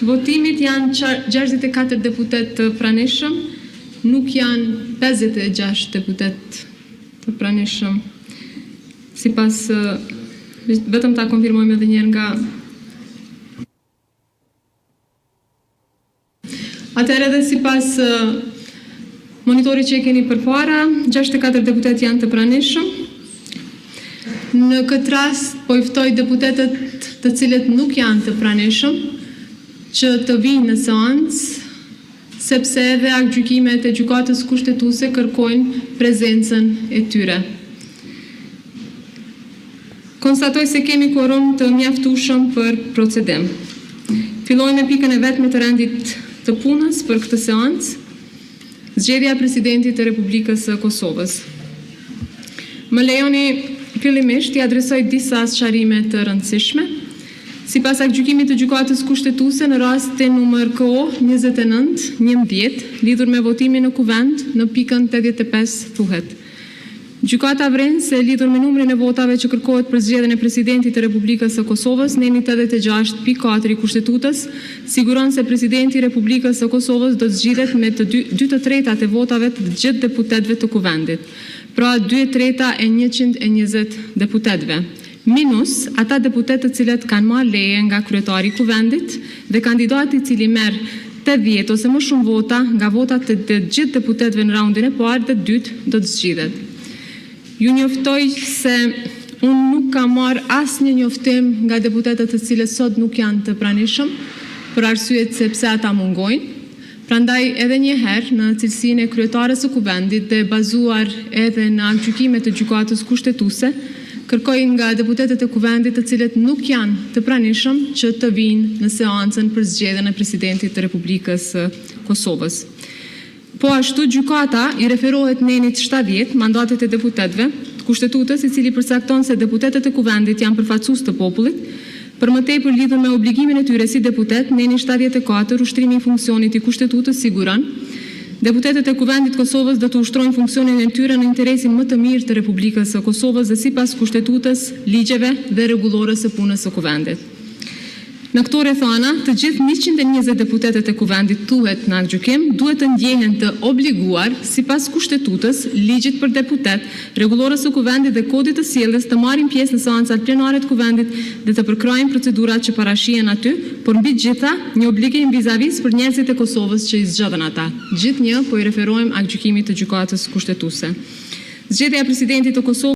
votimit janë 64 deputet të pranishëm, nuk janë 56 deputet të pranishëm. Sipas, vetëm ta konfirmojmë edhe njërë nga... Atëherë edhe sipas monitorit që e keni përpara, 64 deputet janë të pranishëm. Në këtë rast, po i ftoj deputetet të cilët nuk janë të pranishëm, që të vinë në seancë, sepse edhe aktgjykimet e gjykatës kushtetuese kërkojnë prezencën e tyre. Konstatoj se kemi kvorum të mjaftueshëm për procedim. Fillojmë me pikën e vetme të rendit të punës për këtë seancë, zgjedhja e presidentit të Republikës së Kosovës. Më lejoni fillimisht t'i adresoj disa sqarime të rëndësishme. Sipas aktgjykimit të gjykatës kushtetuese në rastin numër KO 29/11, lidhur me votimin në kuvend, në pikën 85 thuhet: Gjykata vren se lidhur me numrin e votave që kërkohet për zgjedhjen e presidentit të Republikës së Kosovës, neni 86.4 i Kushtetutës siguron se presidenti i Republikës së Kosovës do të zgjidhet me të 2/3 e votave të gjithë deputetëve të kuvendit, pra 2/3 e 120 deputetëve, minus ata deputetë të cilët kanë marrë leje nga kryetari i kuvendit dhe kandidati i cili merr 80 ose më shumë vota nga votat të gjithë deputetëve në raundin e parë dhe dytë do të zgjidhet. Ju njoftoj se unë nuk kam marrë asnjë njoftim nga deputetët të cilët sot nuk janë të pranishëm, për arsyet sepse ata mungojnë. Prandaj edhe një herë në cilësinë e kryetares së kuvendit dhe bazuar edhe në aktgjykimet të gjykatës kushtetuese, kërkoj nga deputetët e kuvendit të cilët nuk janë të pranishëm që të vinë në seancën për zgjedhjen e presidentit të Republikës së Kosovës. Po ashtu, gjykata i referohet nenit 70 mandatet e deputetëve të Kushtetutës, i cili përcakton se deputetët e kuvendit janë përfaqësues të popullit. Për më tepër lidhur me obligimin e tyre si deputet, neni 74 ushtrimi i funksionit i Kushtetutës siguron: deputetët e kuvendit Kosovës do të ushtrojnë funksionin e tyre në interesin më të mirë të Republikës së Kosovës dhe sipas Kushtetutës, ligjeve dhe rregullorës së punës së kuvendit. Në këto rrethana, të gjithë 120 deputetët e kuvendit thuhet në aktgjykim duhet të ndjehen të obliguar sipas Kushtetutës, ligjit për deputet, rregullorës së kuvendit dhe kodit të sjelljes të marrin pjesë në seancat plenare të kuvendit dhe të përkrojnë procedurat që parashihen aty, por mbi gjitha një obligim vizavis për njerëzit e Kosovës që i zgjodhen ata. Gjithnjë po i referojmë aktgjykimit të gjykatës kushtetuese. Zgjedhja e presidentit të Kosovës